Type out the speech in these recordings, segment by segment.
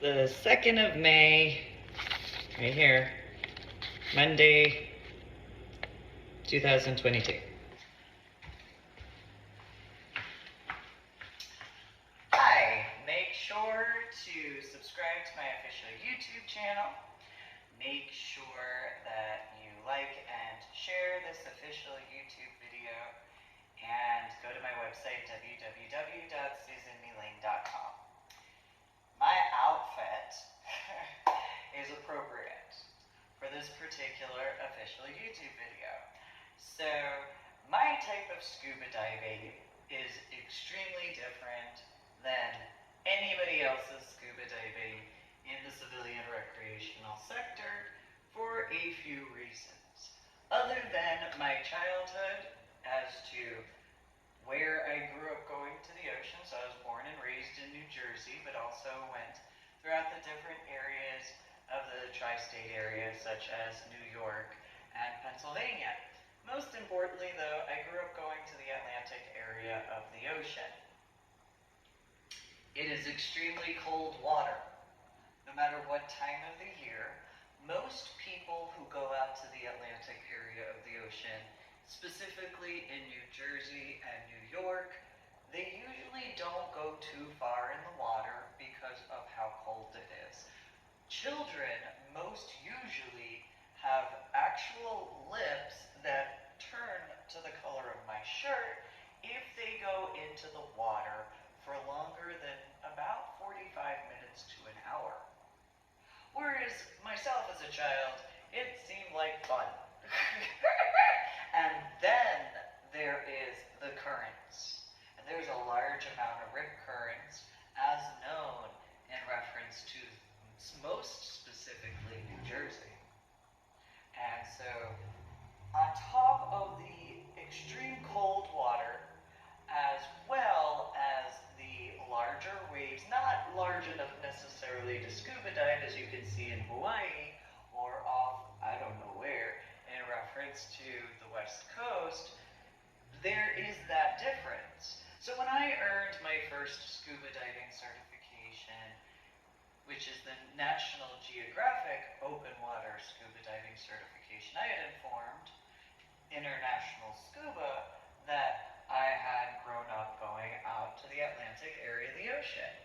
the 2nd of May, right here, Monday, 2022. Hi, make sure to subscribe to my official YouTube channel. Make sure that you like and share this official YouTube video, and go to my website, www.susanmeling.com. My outfit is appropriate for this particular official YouTube video. So, my type of scuba diving is extremely different than anybody else's scuba diving in the civilian recreational sector for a few reasons. Other than my childhood as to where I grew up going to the ocean, so I was born and raised in New Jersey, but also went throughout the different areas of the tri-state area, such as New York and Pennsylvania. Most importantly, though, I grew up going to the Atlantic area of the ocean. It is extremely cold water, no matter what time of the year. Most people who go out to the Atlantic area of the ocean, specifically in New Jersey and New York, they usually don't go too far in the water because of how cold it is. Children most usually have actual lips that turn to the color of my shirt if they go into the water for longer than about 45 minutes to an hour. Whereas myself as a child, it seemed like fun. And then there is the currents. And there's a large amount of rip currents, as known in reference to most specifically New Jersey. And so, on top of the extreme cold water, as well as the larger waves, not large enough necessarily to scuba dive, as you can see in Hawaii, or off, I don't know where, in reference to the West Coast, there is that difference. So when I earned my first scuba diving certification, which is the National Geographic Open Water Scuba Diving Certification, I had informed International Scuba that I had grown up going out to the Atlantic area of the ocean.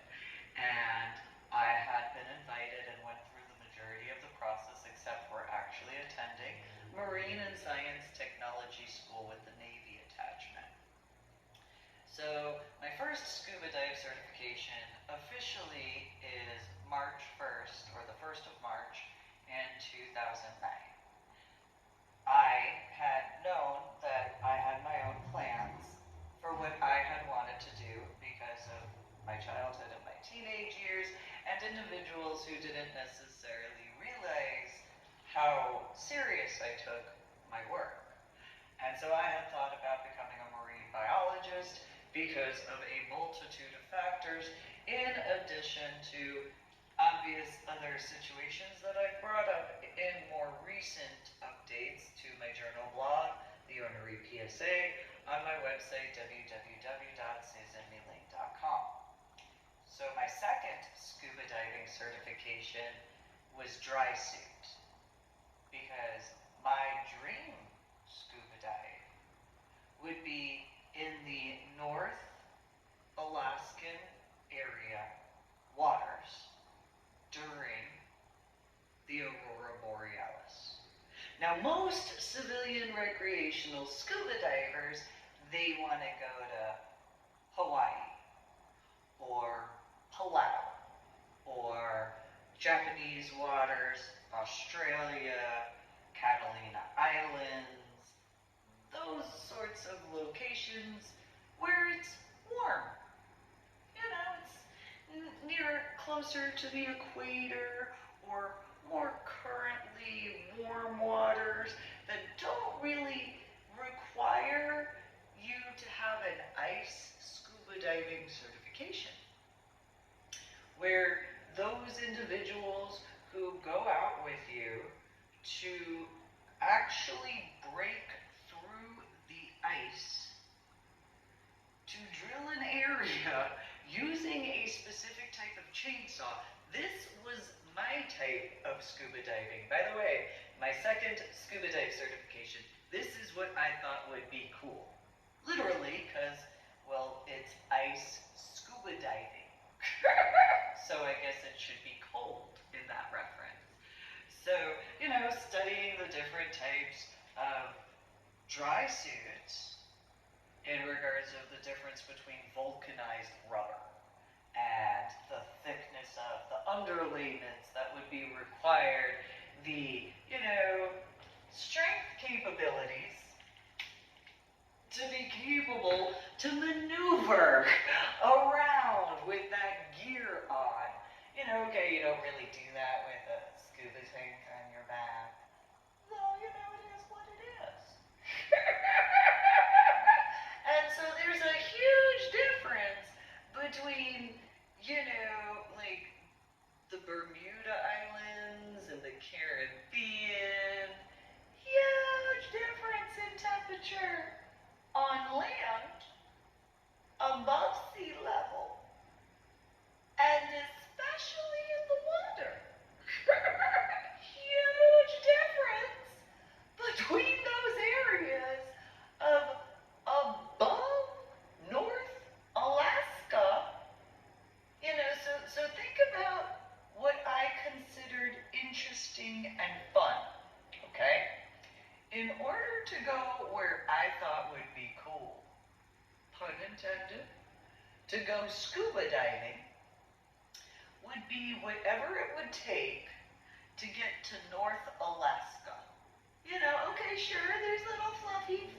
And I had been invited and went through the majority of the process, except for actually attending Marine and Science Technology School with the Navy attachment. So my first scuba dive certification officially is March 1st, or the 1st of March in 2009. I had known that I had my own plans for what I had wanted to do because of my childhood and my teenage years, and individuals who didn't necessarily realize how serious I took my work. And so I had thought about becoming a marine biologist because of a multitude of factors, in addition to obvious other situations that I've brought up in more recent updates to my journal blog, the Ornery PSA, on my website, www.susanmeling.com. So my second scuba diving certification was dry suit, because my dream scuba dive would be in the North Alaskan area waters during the Aurora Borealis. Now, most civilian recreational scuba divers, they want to go to Hawaii, or Palau, or Japanese waters, Australia, Catalina Islands, those sorts of locations where it's warm. You know, it's closer to the equator, or more currently warm waters that don't really require you to have an ice scuba diving certification. Where those individuals who go out with you to actually break through the ice to drill an area using a specific type of chainsaw. This type of scuba diving. By the way, my second scuba dive certification, this is what I thought would be cool. Literally, because, well, it's ice scuba diving. So I guess it should be cold in that reference. So, you know, studying the different types of dry suits in regards of the difference between vulcanized rubber and the thickness of the underlayments that would be required, the, you know, strength capabilities to be capable to maneuver around with that gear on. You know, okay, you don't really do that with a scuba tank on your back. Well, you know, it is what it is. And so there's a huge difference between, you know, like the Bermuda Islands and the Caribbean. Huge difference in temperature on land above sea level, and especially in the water. Huge difference between those areas of above North Alaska. You know, so think about what I considered interesting and fun, okay? In order to go where I thought would be cool, pun intended, to go scuba diving would be whatever it would take to get to North Alaska. You know, okay, sure, there's little fluffy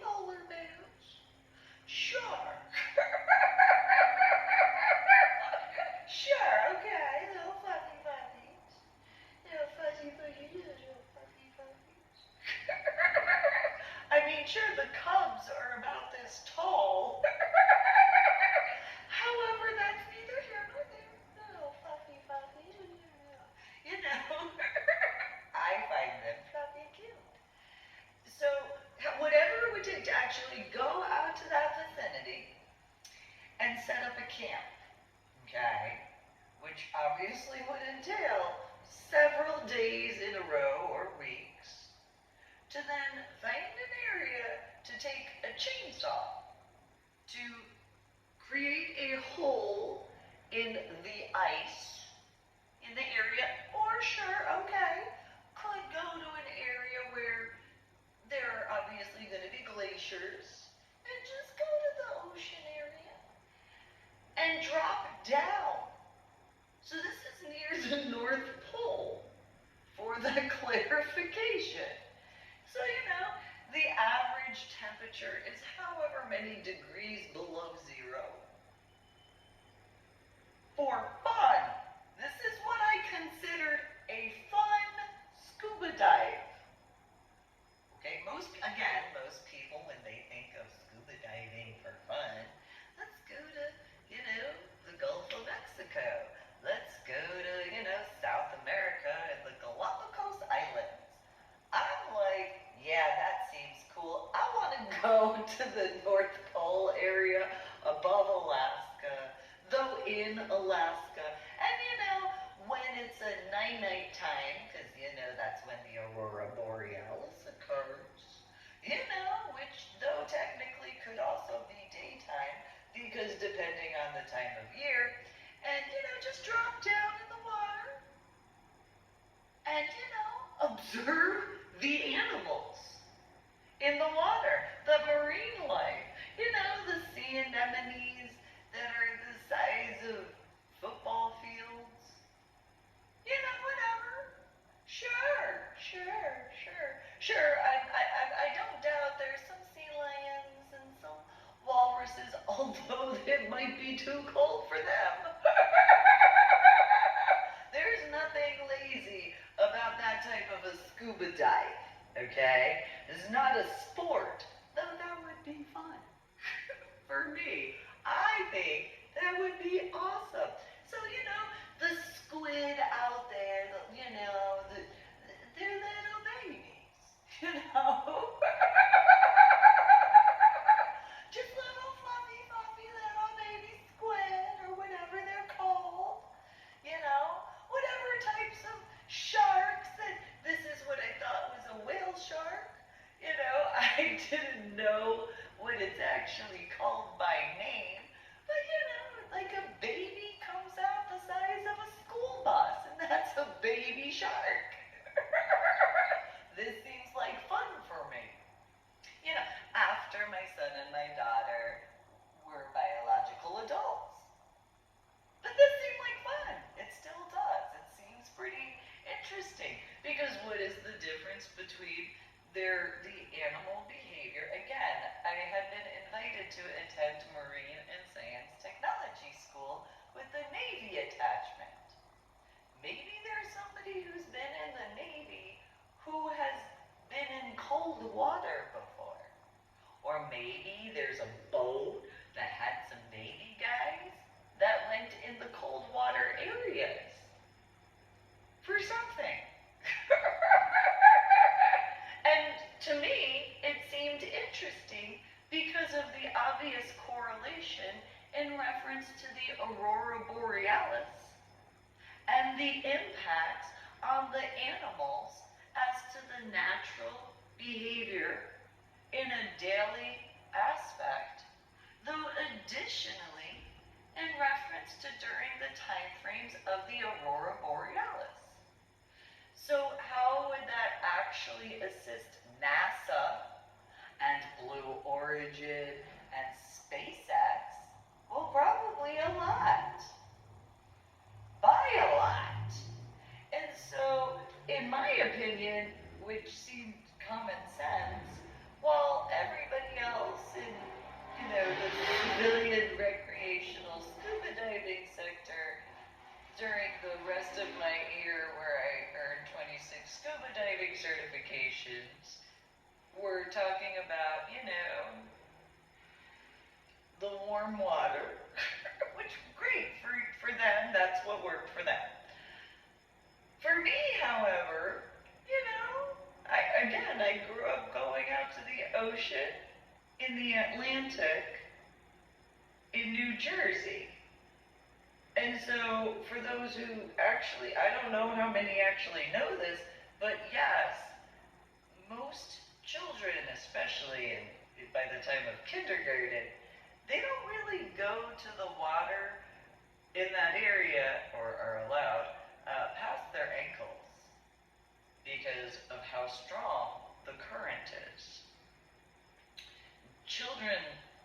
polar bears. Sure. Sure, okay, little fluffy fluffies. Little fuzzy, little fluffy fluffies. I mean, sure, the cubs are about this tall. However, that's neither here nor there. Little fluffy fluffies. You know, I find them fluffy cute. So, whatever it would take to actually go out to that vicinity and set up a camp, okay, which obviously would entail several days in a row or weeks, to then find an area to take a chainsaw to create a hole in the ice in the area, or sure, okay, could go to an area where there are obviously going to be glaciers, and just go to the ocean area and drop down. So this is near the North Pole, for the clarification. So, you know, the average temperature is however many degrees below zero. For fun, this is what I considered a fun scuba dive. Okay, most people, when they think of scuba diving for fun, let's go to, you know, the Gulf of Mexico. Let's go to, you know, South America and the Galapagos Islands. I'm like, yeah, that seems cool. I want to go to the North Pole area above Alaska, though in Alaska. And, you know, when it's a night time, because, you know, that's when the aurora borealis occurs, you know, which though technically could also be daytime, because depending on the time of year, and, you know, just drop down in the water and, you know, observe the animals in the water, the marine life, you know, the sea anemones that are the size of football fields, you know, whatever. Sure. I don't doubt there's some sea lions and some walruses, although it might be too cold for them. There's nothing lazy about that type of a scuba dive, okay? It's not a sport, though that would be fun. For me, actually called by name, but like a baby comes out the size of a school bus, and that's a baby shark. This seems like fun for me. After my son and my daughter were biological adults. But this seemed like fun. It still does. It seems pretty interesting. Because what is the difference between the animal behavior? Again, I had been invited to attend Marine and Science Technology School with the Navy attachment. Maybe there's somebody who's been in the Navy who has been in cold water before. Or maybe there's a boat that had some Navy guys that went in the cold water areas for something. And to me, it seemed interesting because of the obvious correlation in reference to the aurora borealis and the impacts on the animals as to the natural behavior in a daily aspect, though additionally in reference to during the time frames of the aurora borealis. So how would that actually assist NASA and Blue Origin and SpaceX? Well, probably a lot. By a lot. And so, in my opinion, which seemed common sense, while everybody else in, the civilian recreational scuba diving sector during the rest of my year where I earned 26 scuba diving certifications, we're talking about, the warm water, which great for them, that's what worked for them. For me, however, I grew up going out to the ocean in the Atlantic in New Jersey. And so, for those who actually, I don't know how many actually know this, but yes, most children, especially by the time of kindergarten, they don't really go to the water in that area, or are allowed, past their ankles because of how strong the current is. Children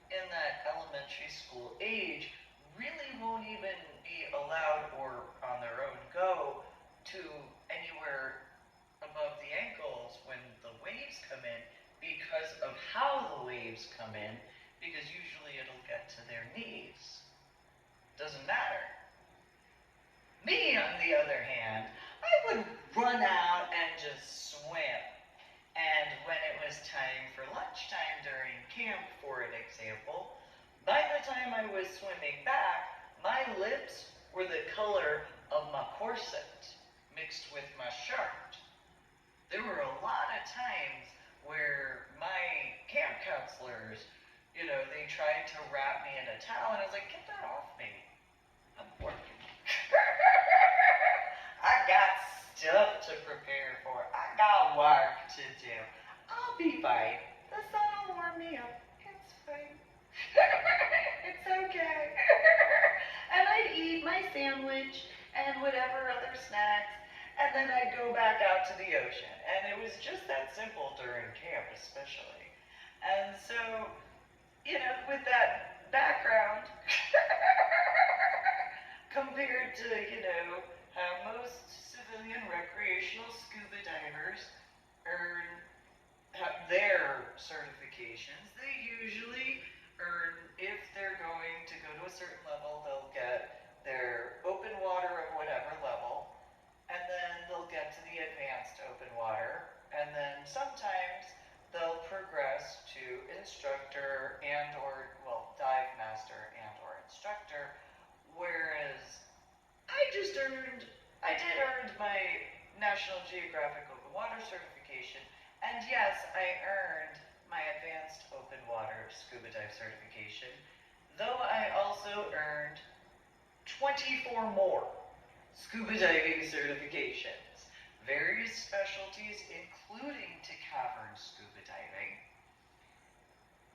in that elementary school age really won't even be allowed or on their own go to anywhere above the ankles when the waves come in because of how the waves come in, because usually it'll get to their knees. Doesn't matter. Me, on the other hand, I would run out and just swim. And when it was time for lunchtime during camp, for an example, by the time I was swimming back, my lips were the color of my corset mixed with my shirt. There were a lot of times where my camp counselors, they tried to wrap me in a towel, and I was like, get that off me. I'm working. I got stuff to prepare for. I got work to do. I'll be fine. The sun will warm me up. It's fine. It's okay. And I'd eat my sandwich and whatever other snacks, and then I'd go back out to the ocean. And it was just that simple during camp, especially. And so, with that background, compared to, how most civilian recreational scuba divers have their certifications, they usually earn, if they're going to go to a certain level, they'll get their open water of whatever level, and then they'll get to the advanced open water, and then sometimes they'll progress to instructor dive master and or instructor, whereas I did earn my National Geographic Open Water certification, and yes, I earned my Advanced Open Water Scuba Dive certification, though I also earned 24 more scuba diving certifications, various specialties including to cavern scuba diving,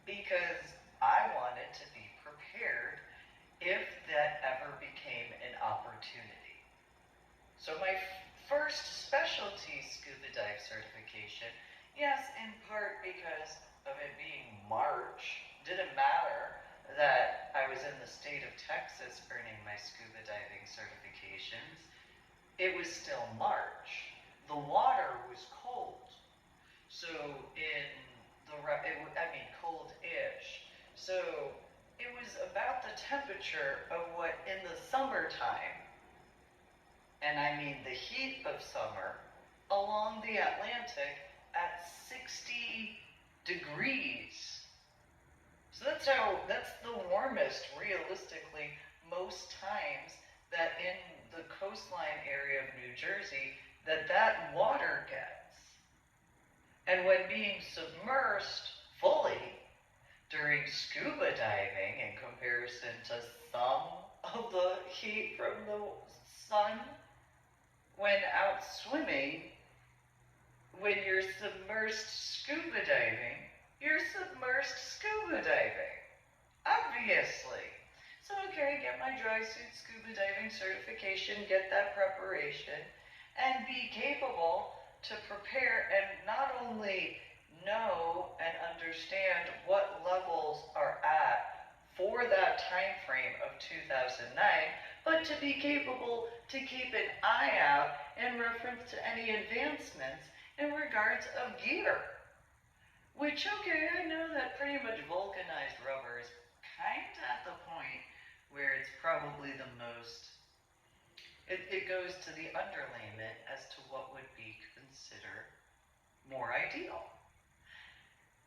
because I wanted to be prepared if that ever became an opportunity. So my first specialty scuba dive certification, yes, in part because of it being March, didn't matter that I was in the state of Texas earning my scuba diving certifications. It was still March. The water was cold. So cold-ish. So it was about the temperature of what in the summertime, and I mean the heat of summer, along the Atlantic at 60 degrees. So that's the warmest, realistically, most times that in the coastline area of New Jersey that water gets. And when being submersed fully during scuba diving in comparison to some of the heat from the sun, when out swimming, when you're submersed scuba diving, you're submersed scuba diving, obviously. So okay, get my dry suit scuba diving certification, get that preparation, and be capable to prepare and not only know and understand what levels are at for that time frame of 2009, but to be capable to keep an eye out in reference to any advancements in regards of gear. Which, okay, I know that pretty much vulcanized rubber is kind of at the point where it's probably the most, it goes to the underlayment as to what would be considered more ideal.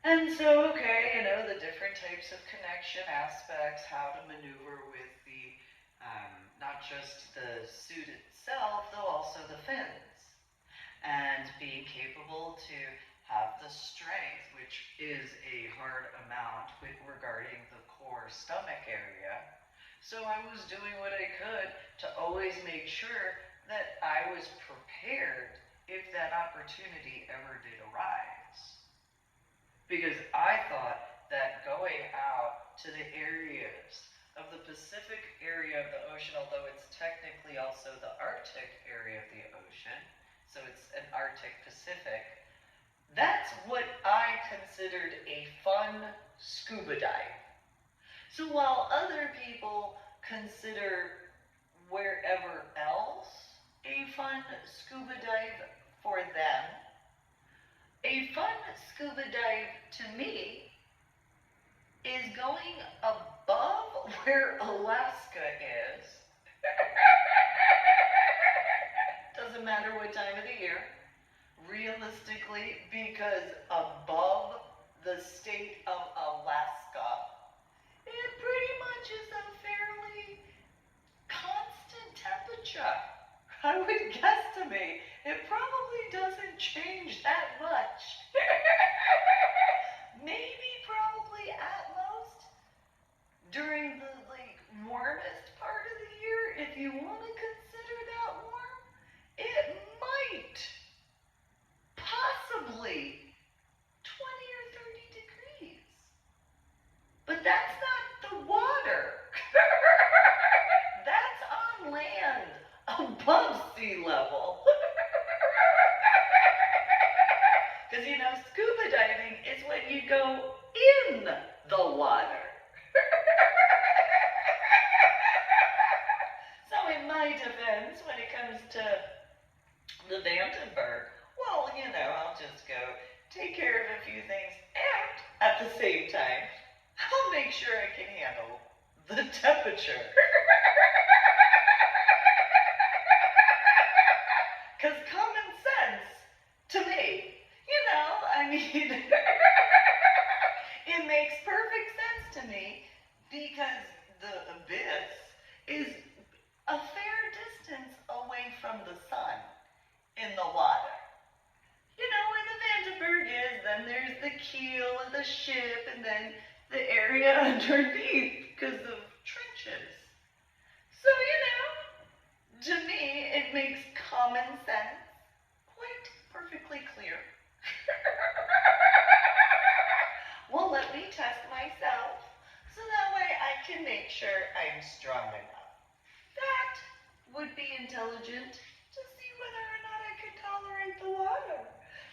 And so, okay, the different types of connection aspects, how to maneuver with the, not just the suit itself, though also the fins. And being capable to have the strength, which is a hard amount regarding the core stomach area. So I was doing what I could to always make sure that I was prepared if that opportunity ever did arise. Because I thought that going out to the areas of the Pacific area of the ocean, although it's technically also the Arctic area of the ocean, so it's an Arctic Pacific, that's what I considered a fun scuba dive. So while other people consider wherever else a fun scuba dive for them, a fun scuba dive to me is going above where Alaska is. Doesn't matter what time of the year. Realistically, because above the state of Alaska, it pretty much is a fairly constant temperature. I would guesstimate it probably doesn't change that much. Maybe probably at most during the warmest part of the year, if you want to consider that warm, it might possibly 20 or 30 degrees. But that's not the water. That's on land above sea level. Because scuba diving is when you go in the water. So in my defense, when it comes to the Vandenberg, well, I'll just go take care of a few things, and at the same time, I'll make sure I can handle the temperature. Because common sense, to me, it makes perfect sense to me, because the abyss is a fair distance away from the sun in the water. Where the Vandenberg is, then there's the keel of the ship, and then the area underneath because of trenches. So, to me, it makes common sense quite perfectly clear. Well, let me test myself. sure I'm strong enough. That would be intelligent to see whether or not I could tolerate the water.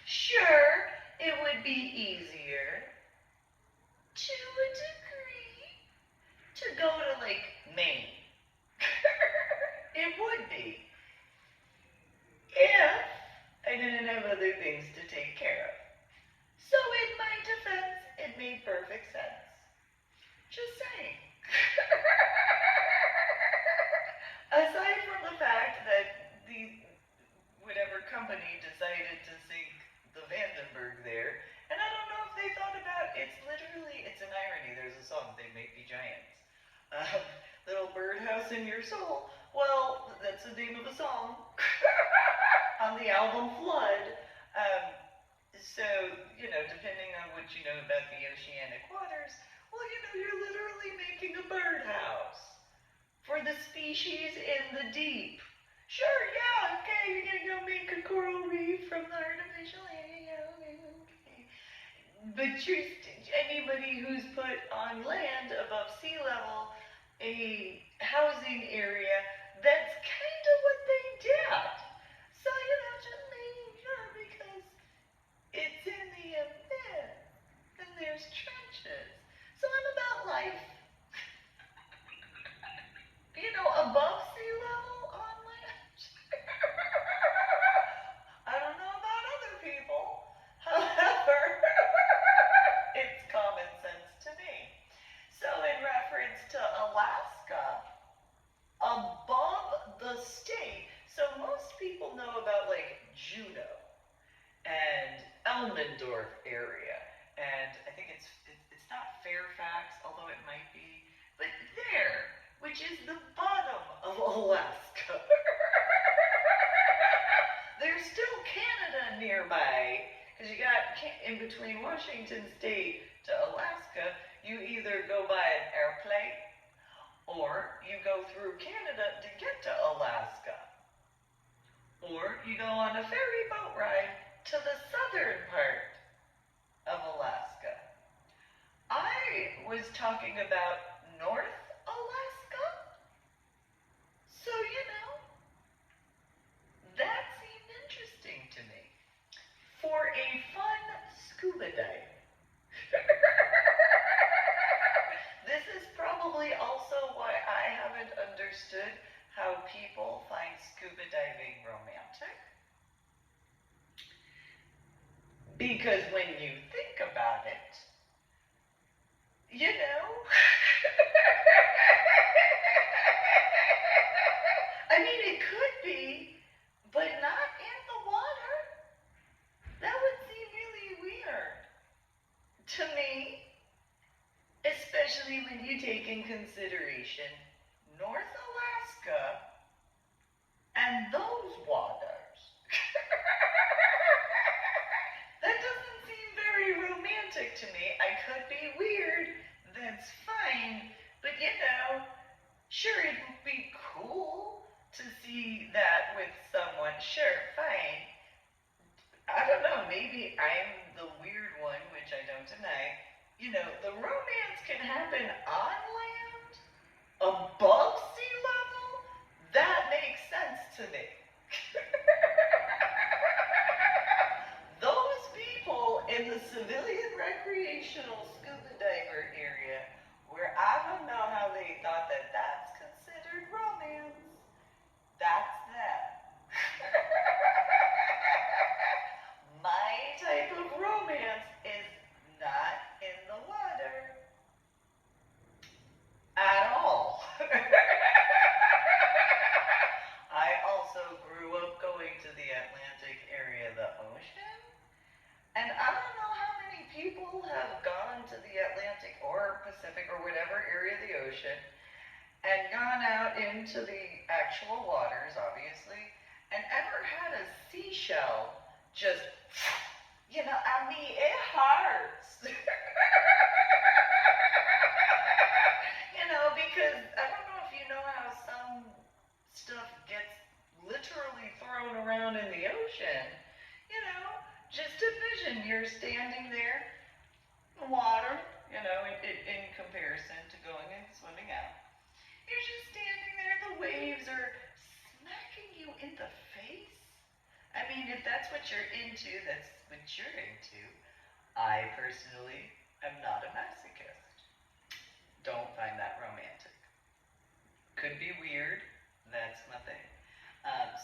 Sure, it would be easier to a degree to go to like Maine. It would be if I didn't have other things to take care of. So in my defense, it made perfect sense. Just saying. Aside from the fact that whatever company decided to sink the Vandenberg there, and I don't know if they thought about it's an irony. There's a song, They May Be Giants. Little birdhouse in your soul. Well, that's the name of a song on the album Flood. So, depending on what you know about the oceanic waters, well, you're literally making a birdhouse for the species in the deep. Sure, yeah, okay, you're gonna go make a coral reef from the artificial area, okay. But anybody who's put on land above sea level a housing area, that's kind of what they did. So, just making sure because it's in the abyss and there's trenches. So I'm about life. Above sea level on land. I don't know about other people. However, it's common sense to me. So in reference to Alaska, above the state, so most people know about like Juneau and Elmendorf area, and I think it's not Fairfax, although it might be, but there, which is the bottom of Alaska. There's still Canada nearby, because you got in between Washington State to Alaska, you either go by an airplane or you go through Canada to get to Alaska. Or you go on a ferry boat ride to the southern part of Alaska. I was talking about North Alaska. So, that seemed interesting to me. For a fun scuba dive. This is probably also why I haven't understood how people find scuba diving romantic. Because when you think about it, I mean, it could be, but not in the water. That would seem really weird to me, especially when you take in consideration North Alaska and those waters. That doesn't seem very romantic to me. I could be weird, that's fine, but sure, it would be cool to see that with someone. Sure, fine. I don't know, maybe I'm the weird one, which I don't deny. The romance can happen on land, above sea level. That makes sense to me. Those people in the civilian recreational scuba diver area, where I don't know how they thought that that's considered romance, that's that. My type of romance is not in the water at all. I also grew up going to the Atlantic area of the ocean, and I don't know how many people have gone to the Atlantic or Pacific or whatever area of the ocean and gone out into the actual waters, obviously, and ever had a seashell just, it hurts. Because I don't know if you know how some stuff gets literally thrown around in the ocean. Just envision you're standing there in the water, in comparison to going and swimming out. You're just standing there, the waves are smacking you in the face. I mean, if that's what you're into, that's what you're into. I personally am not a masochist. Don't find that romantic. Could be weird. That's my thing.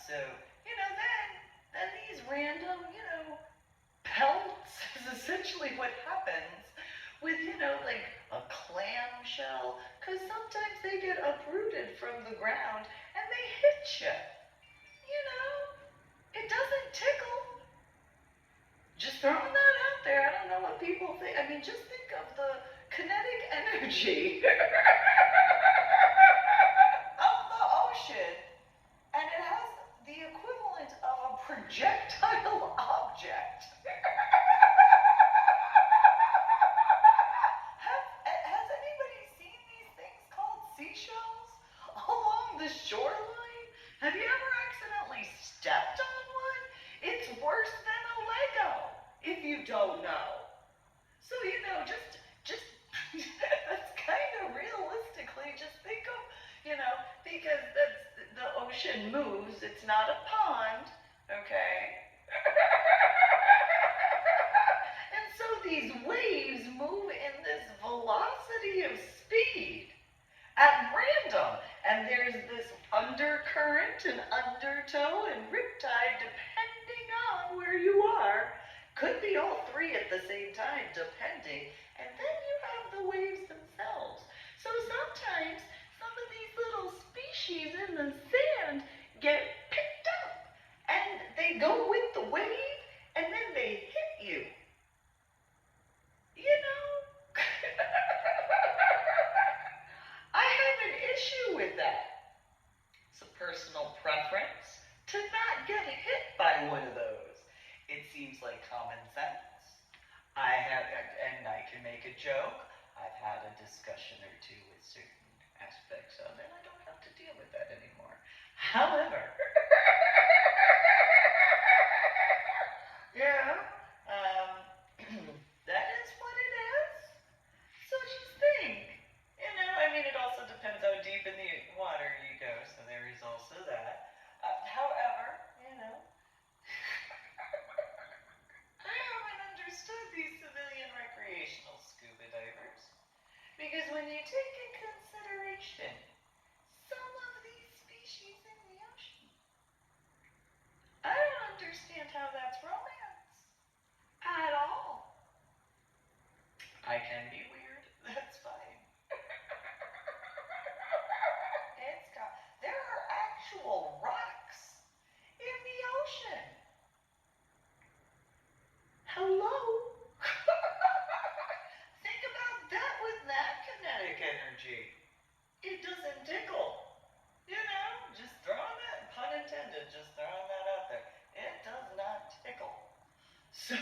So, then these random, pelts is essentially what happens with, like a clamshell, because sometimes they get uprooted from the ground and they hit you. It doesn't tickle. Just throwing that out there. I don't know what people think. I mean, just think of the kinetic energy of the ocean, and it has the equivalent of a projectile object. Has anybody seen these things called seashells along the shoreline? Have you ever accidentally stepped on one? It's worse than a Lego, if you don't know. So, just that's kind of realistically, just think of, because the ocean moves, it's not a pond, okay? And so these waves move in this velocity of speed at random. And there's this undercurrent and undertow and riptide depending on where you are. Could be all three at the same time, depending. And then you have the waves themselves. So sometimes some of these little species in the sand get picked up. And they go with the wave, and then they hit you. I have an issue with that. It's a personal preference to not get hit by one of those. It seems like common sense. And I can make a joke. I've had a discussion or two with certain aspects of it. I don't have to deal with that anymore. However, that is what it is. So just think, it also depends how deep in the water you go, so there is also that. However, I haven't understood these civilian recreational scuba divers, because when you take in consideration some of these species in the ocean, I don't understand how that's romance at all. I can be weird, that's fine. There are actual rocks in the ocean. Hello? Think about that with that kinetic energy. It doesn't tickle. Just throwing that, pun intended, just throwing that out there. It does not tickle. So,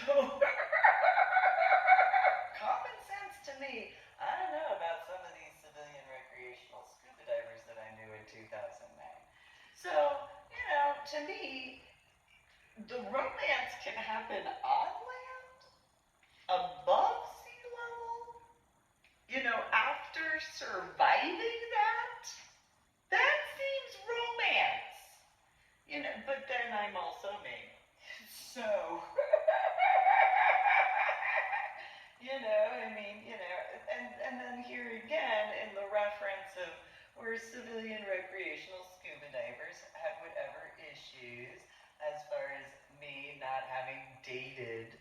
common sense to me. I don't know about some of these civilian recreational scuba divers that I knew in 2009. So, to me, the romance can happen on land, above sea level, after surviving that seems romance. But then I'm also me. So, and then here again in the reference of where civilian recreational scuba divers had whatever issues as far as me not having dated,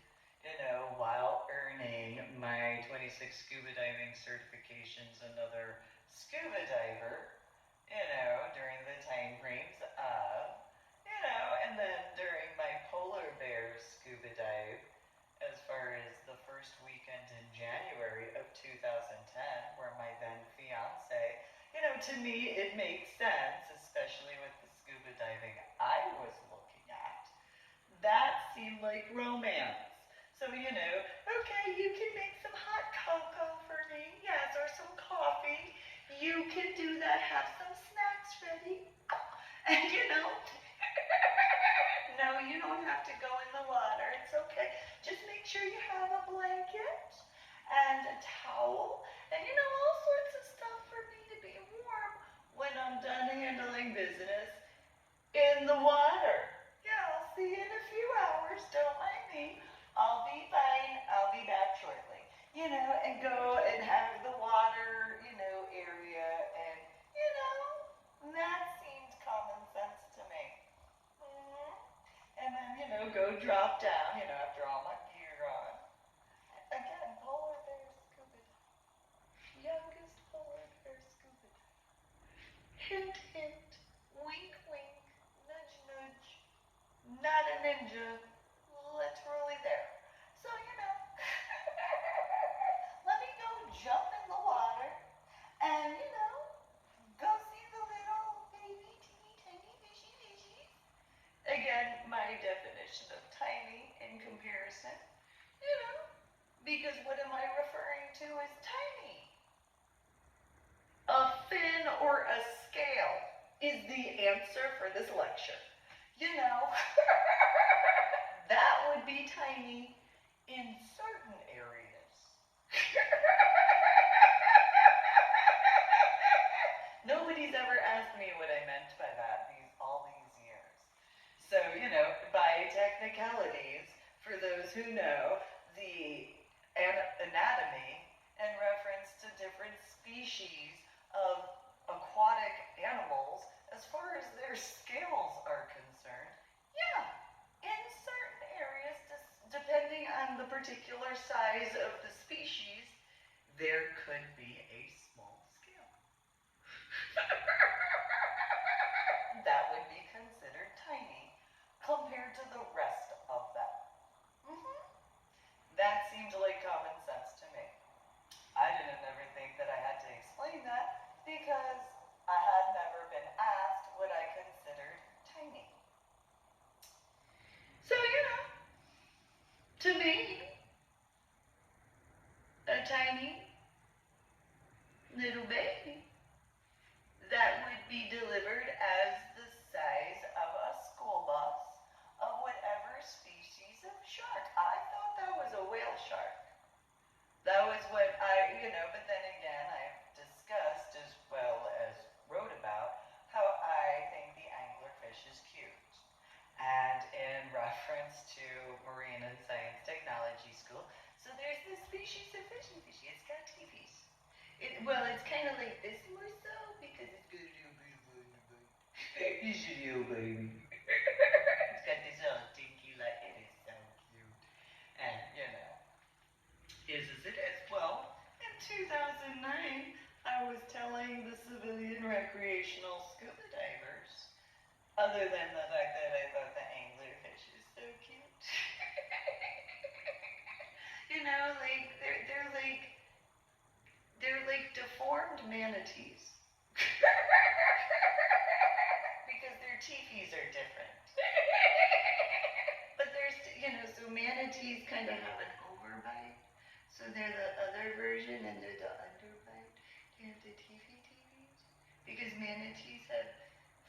while earning my 26 scuba diving certifications, another scuba diver, during the time frames of, and then during my polar bear scuba dive, as far as the first weekend in January of 2010, where my then fiance, to me it makes sense, especially with the scuba diving I was looking at. That seemed like romance. So, okay, you can make some hot cocoa for me, yes, or some coffee. You can do that, have some snacks ready. And no, you don't have to go in the water, it's okay. Just make sure you have a blanket and a towel and all sorts of stuff for me to be warm drop down, after all my gear on. Again, polar bear scuba diving. Youngest polar bear scuba diving. Hint, hint. Wink, wink. Nudge, nudge. Not a ninja. Literally there. So, let me go jump in the water and, go see the little baby teeny tiny fishy fishies. Again, my definition of tiny in comparison, because what am I referring to as tiny? A fin or a scale is the answer for this lecture. That would be tiny in certain areas. Nobody's ever asked me what I meant by that all these years. So, by technicalities, for those who know, the anatomy in reference to different species of aquatic animals, as far as their scales are concerned, yeah, in certain areas, depending on the particular size of the species, there could be a small scale. That would be considered tiny compared to the rest of them. That seemed like common sense to me. I didn't ever think that I had to explain that because I had never been asked what I considered tiny. So, to me, a tiny little baby that would be delivered as the size of a school bus of whatever species of shark. I thought that was a whale shark. That was what but then again, I've discussed as well as wrote about how I think the anglerfish is cute. And in reference to Marine and Science Technology School, so there's this species of fishy. It's got teepees. It's kind of like this more so because it's got a little bit of on the butt. It's a little baby. It's got this little dinky light. It is so cute. And, is as it is. Well, in 2009, I was telling the civilian recreational scuba divers, other than the fact that I thought the anglerfish is so cute. They're like deformed manatees. Because their teepees are different. But there's, so manatees kind of have an overbite. So they're the other version and they're the underbite. They have the teepees. Because manatees have,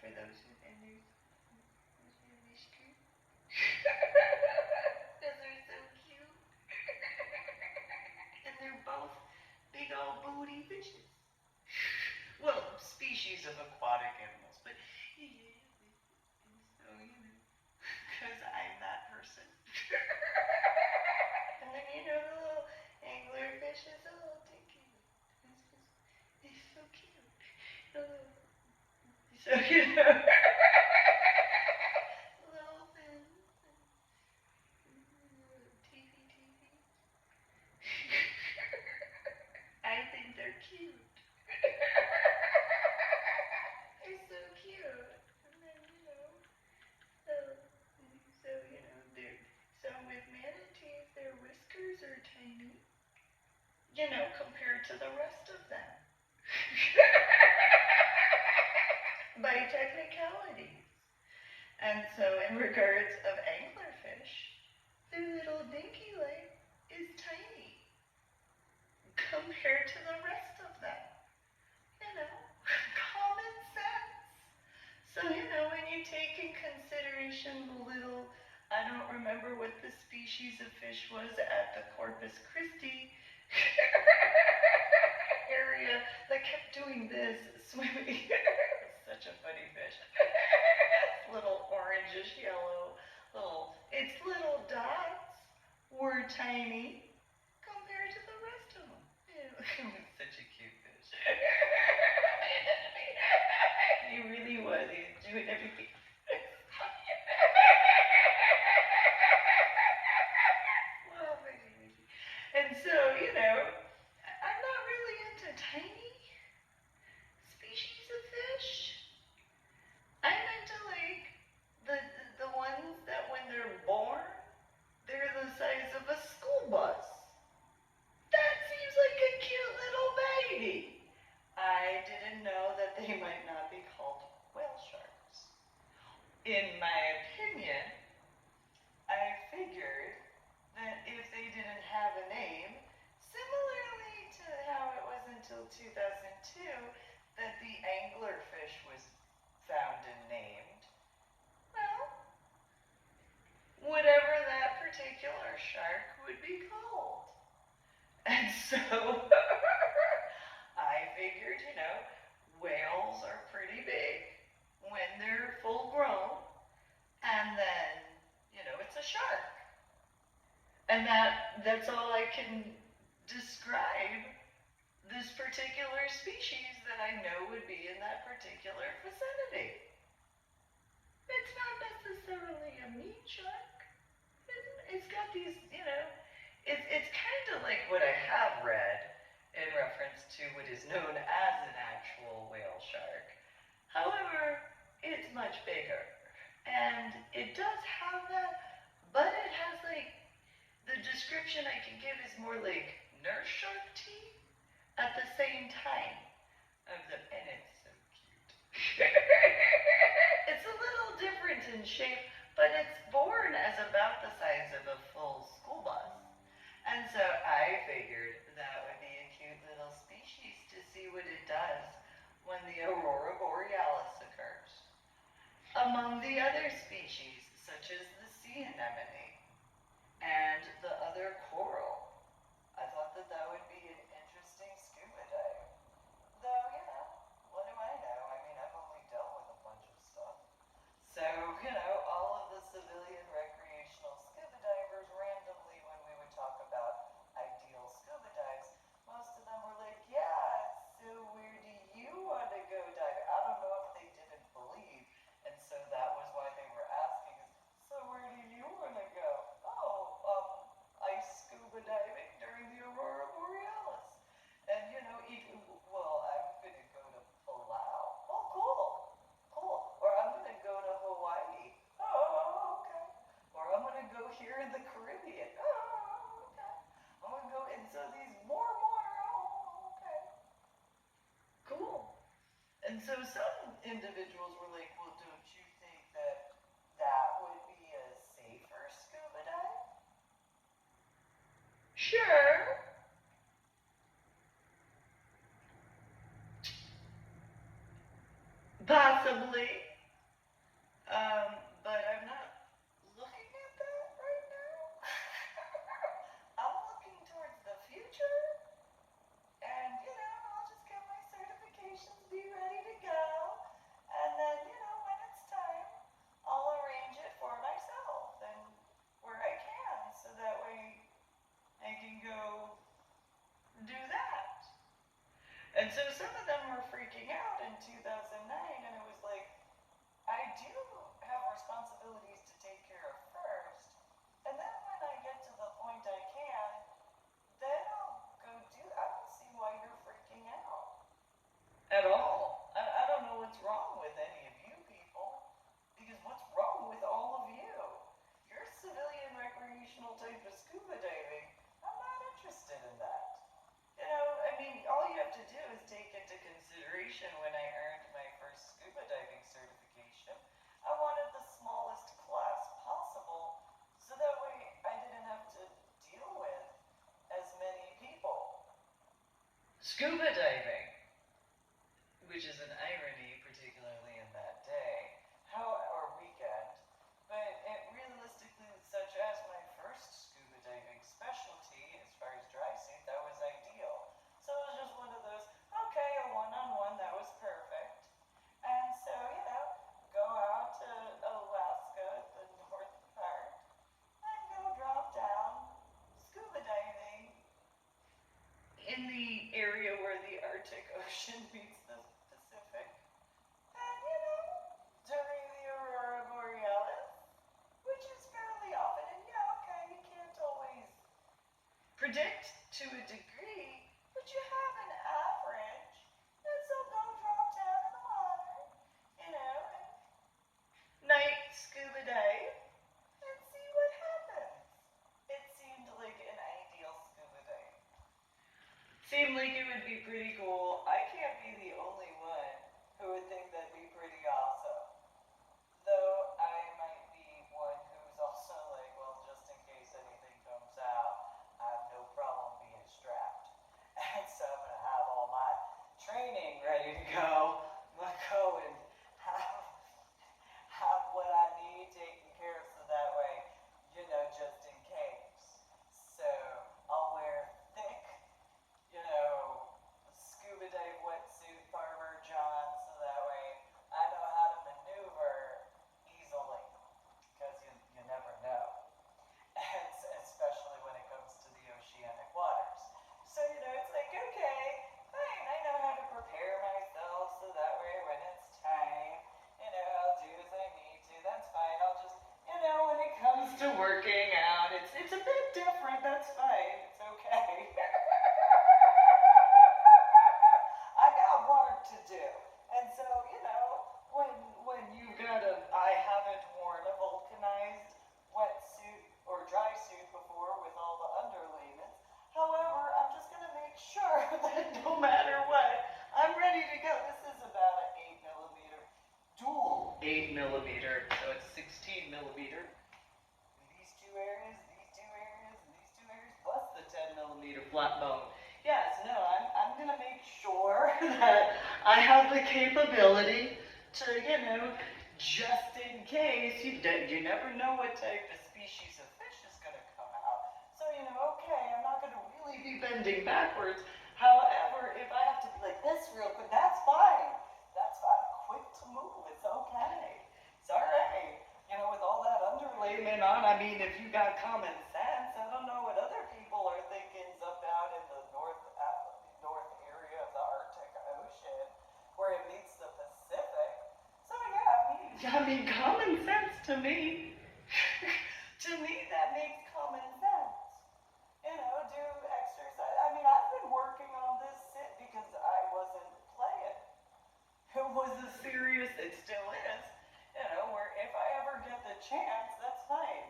for those who, and there's whiskers. Because they're so cute. And they're both big old booty fishes. Well, species of aquatic animals, but so, because I'm that person. And then, the little anglerfish is a little dinky. He's so cute. So, little fins and teepee. I think they're cute. They're so cute. And then, so with manatees, their whiskers are tiny, compared to the rest of them. By technicalities. And so in regards of anglerfish, their little dinky leg is tiny compared to the rest of them. Common sense. So, when you take in consideration the little, I don't remember what the species of fish was at the Corpus Christi area that kept doing this, swimming. It's such a funny fish. Little orangish yellow, its little dots were tiny compared to the rest of them. It's such a cute fish. He really was. He was doing everything. my opinion, I figured that if they didn't have a name, similarly to how it was until 2002 that the anglerfish was found and named, well, whatever that particular shark would be called. And so I figured, whales are pretty big when they're full grown, and then, it's a shark. And that's all I can describe this particular species that I know would be in that particular vicinity. It's not necessarily a meat shark. It's got these, it's kind of like what I have read in reference to what is known as an actual whale shark. However, it's much bigger. And it does have that, but it has the description I can give is more like nurse shark teeth at the same time. And it's so cute. It's a little different in shape, but it's born as about the size of a full school bus. And so I figured that would be a cute little species to see what it does when the aurora borealis occurs. Among the other species, such as the sea anemone and the other coral, I thought that would be an interesting scuba dive. Though, what do I know? I mean, I've only dealt with a bunch of stuff. So, all of the civilian recreational scuba divers randomly, when we would talk about ideal scuba dives, most of them were like, yeah, so where do you want to go dive? I don't know if they didn't believe, and so that was why they were asking us, so where do you want to go? Oh, ice scuba diving during the aurora borealis. And, well, I'm going to go to Palau. Oh, cool. Or I'm going to go to Hawaii. Oh, okay. Or I'm going to go here in the Caribbean. Oh, okay. I'm going to go into these warm water. Oh, okay. Cool. And so some individuals were like, well, don't you think that would be a safer scuba dive? Sure. Possibly. But I'm not looking at that right now. I'm looking towards the future. And, I'll just get my certifications, be ready to go. And then, when it's time, I'll arrange it for myself and where I can. So that way I can go do that. And so some of them were freaking out in 2009, and it was like, I do have responsibilities to take care of first, and then when I get to the point I can, then I'll go do. I don't see why you're freaking out at all. I don't know what's wrong with any of you people, because what's wrong with all of you? You're civilian recreational type of scuba diving. I'm not interested in that. All you have to do is take into consideration when I earned my first scuba diving certification, I wanted the smallest class possible, so that way I didn't have to deal with as many people. Scuba diving, which is an irony, particularly in that day, or weekend, but it realistically, such as my first scuba diving specialty, as far as dry suit, that was ideal. So it was just one of those, okay, a one-on-one, that was perfect. And so, go out to Alaska, the north part, and go drop down scuba diving in the area where the Arctic Ocean meets the Pacific. And, during the aurora borealis, which is fairly often, and you can't always predict to a degree, but you have an average, and so go drop down in the water, and night scuba dive, and see what happens. It seemed like an ideal scuba dive. Seemed like it would be pretty cool. I can't be the only one who would think that'd be pretty awesome. Though I millimeter, so it's 16 millimeter. These two areas, and these two areas, plus the 10 millimeter flat bone. Yes, no, I'm gonna make sure that I have the capability to, just in case, you never know what type of species of fish is gonna come out. So, okay, I'm not gonna really be bending backwards. However, if I have to be like this real quick, that's fine. That's fine. Quick to move, it's okay. It's alright. With all that underlayment on, I mean, if you got common sense, I don't know what other people are thinking up out in the north area of the Arctic Ocean, where it meets the Pacific. So yeah, I mean, common sense to me. To me, that makes common sense. Do exercise. I mean, I've been working on this sit because I wasn't playing. It was a serious, it still is, where if I ever get the chance, that's fine.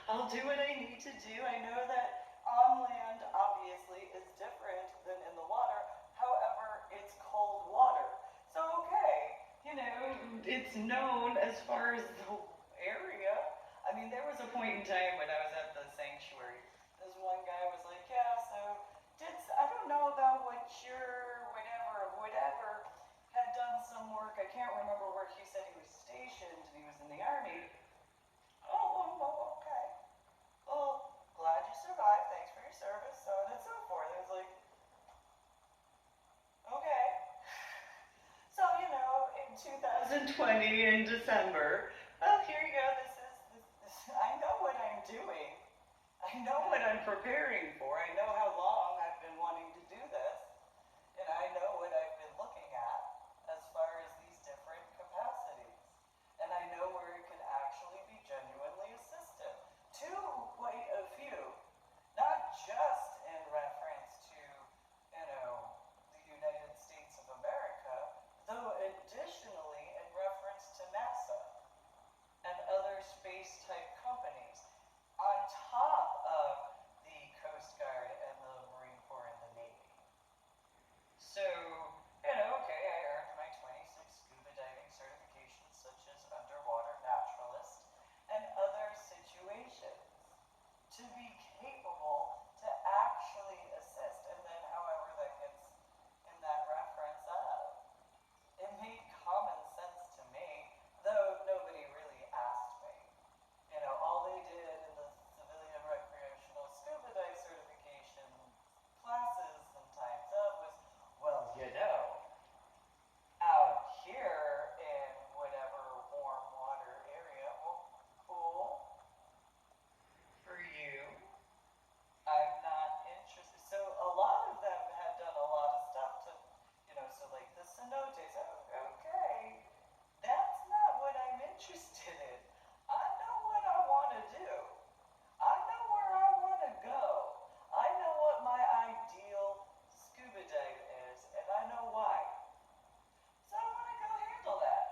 I'll do what I need to do. I know that on land, obviously, is different than in the water. However, it's cold water. So, okay, it's known as far as the area. I mean, there was a point in time when I was at the sanctuary. This one guy was like, yeah, so I don't know about what your whatever had done some work. I can't remember where he said he was stationed. He was in the Army. Oh, okay. Well, glad you survived. Thanks for your service, so on and so forth. I was like, okay. So, in 2020, in December, well, here you go. I know what I'm doing. I know what I'm preparing for. I know how long I've been wanting to do this. And I know what I've been looking at as far as these different capacities. And I know where it can actually be genuinely assistive to quite a few. Not just in reference to, the United States of America, though additionally in reference to NASA and other space-type companies, on top of the Coast Guard and the Marine Corps and the Navy. So, okay, I earned my 26 scuba diving certifications, such as underwater naturalist and other situations, to be capable to actually assist. And then, however that gets in that reference of, it made common sense to me, though nobody really asked me. All they did in the civilian recreational scuba dive certification classes and times up was, well, out here in whatever warm water area, well, cool for you. I'm not interested. So a lot of them had done a lot of stuff to, so like the cenotes, okay, that's not what I'm interested in. I know what I want to do. I know where I want to go. I know what my ideal scuba dive is, and I know why. So I want to go handle that.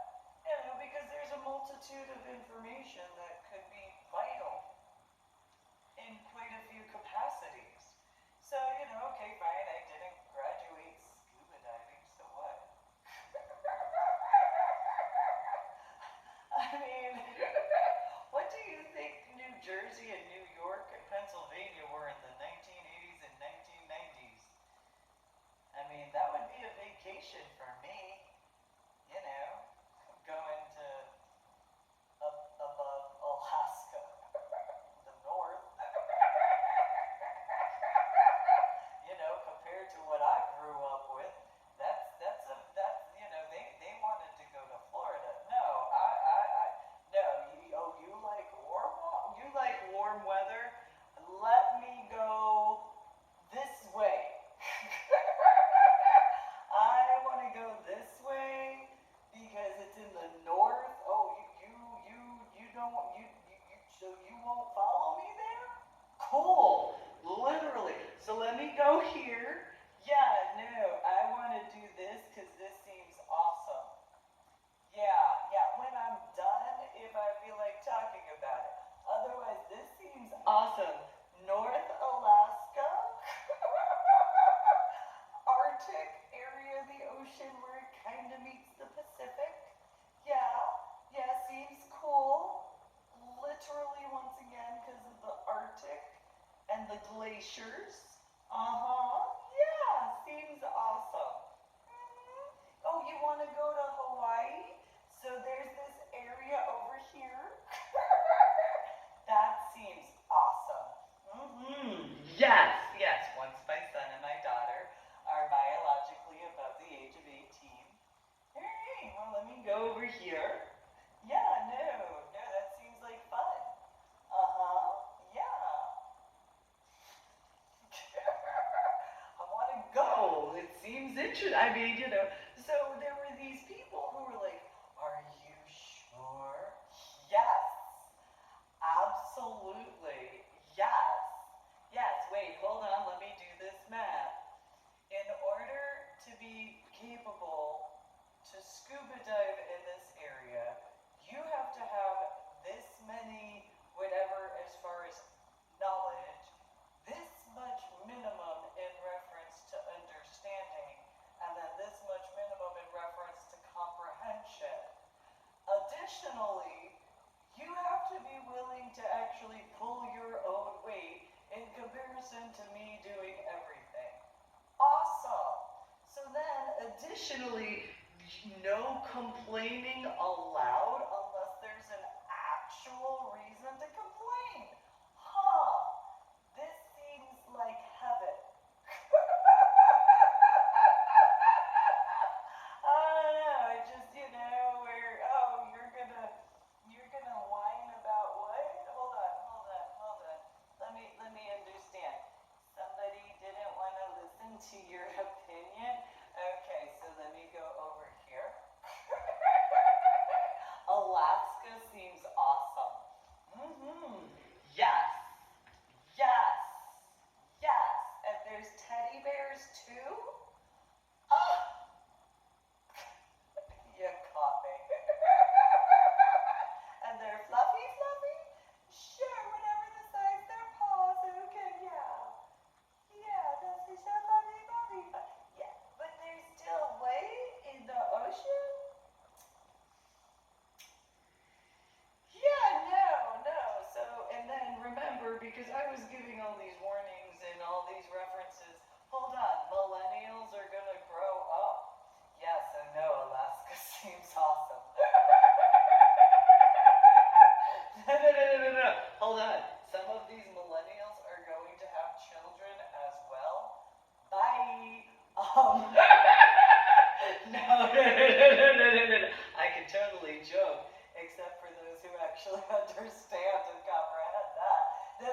Because there's a multitude of information that could be vital in quite a few capacities. So, okay, fine, I didn't graduate scuba diving, so what? I mean, what do you think New Jersey and New York and Pennsylvania were in the 1980s and 1990s? I mean, that would be a vacation for me, going to above Alaska, the north. Compared to what I grew up with, they wanted to go to Florida. No, you like warm weather? Let me go this way. I want to go this way because it's in the north. Oh, so you won't follow me there? Cool, literally. So let me go here. Yeah, no, I want to do this because this seems awesome. Yeah, when I'm done, if I feel like talking about it. Otherwise, this seems awesome. North Alaska, Arctic area of the ocean where it kind of meets the Pacific. Yeah, glaciers. Yeah, seems awesome. Oh, you want to go to Hawaii? So there's this area over here. That seems awesome. Yes, yes. Once my son and my daughter are biologically above the age of 18. Alright, well, let me go over here. Yeah, no, that seems like fun. Yeah. I want to go. It seems interesting. I mean, so there were these people who were like, are you sure? Yes, absolutely. Yes. Yes, wait, hold on. Let me do this math. In order to be capable to scuba dive in this area, you have to have this many, whatever, as far as knowledge, this much minimum in reference to understanding, and then this much minimum in reference to comprehension. Additionally, you have to be willing to actually pull your own weight in comparison to me doing everything. Awesome. So then, additionally, no complaining allowed unless there's an actual reason to complain. This seems like heaven. I don't know, it just, where, oh, you're gonna whine about what? Hold on. Let me understand. Somebody didn't want to listen to your opinion? Okay, so let me go over here. Alaska seems awesome. Yes. And there's teddy bears too? Ah! You caught me. And they're fluffy? Sure, whatever the size their paws. Okay, yeah. Yeah, that's so fluffy. Yeah, but they're still way in the ocean? Yeah, no. So, and then remember, because I was giving all these warnings and all these references, hold on, millennials are gonna grow up? Yeah, so no, Alaska seems awesome. No. Hold on. Some of these millennials are going to have children as well. Bye. No. I can totally joke, except for those who actually understand and comprehend that. No.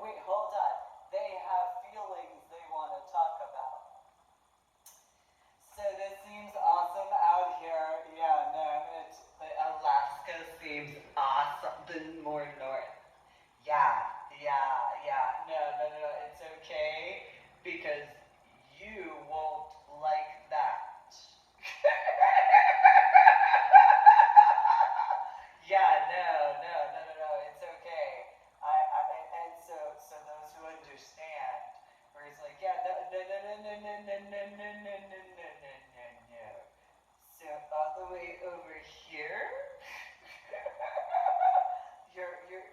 Wait, hold on. They have feelings they want to talk about. So this seems awesome out here. Yeah, no, Alaska seems awesome. The more north. Yeah. No. It's okay because you won't like that. Yeah, no. It's okay. And so those who understand, where it's like, yeah, no. So all the way over here, you're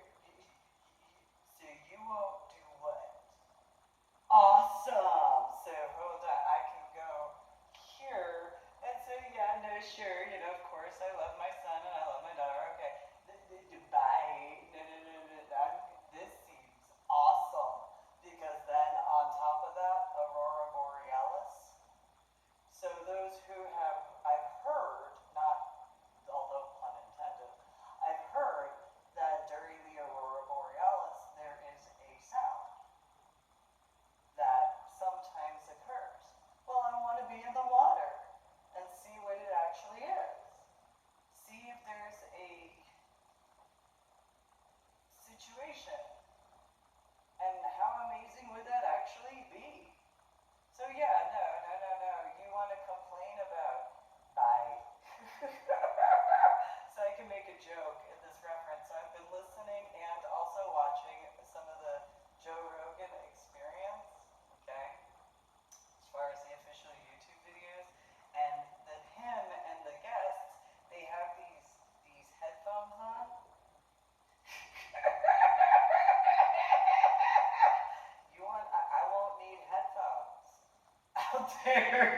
there.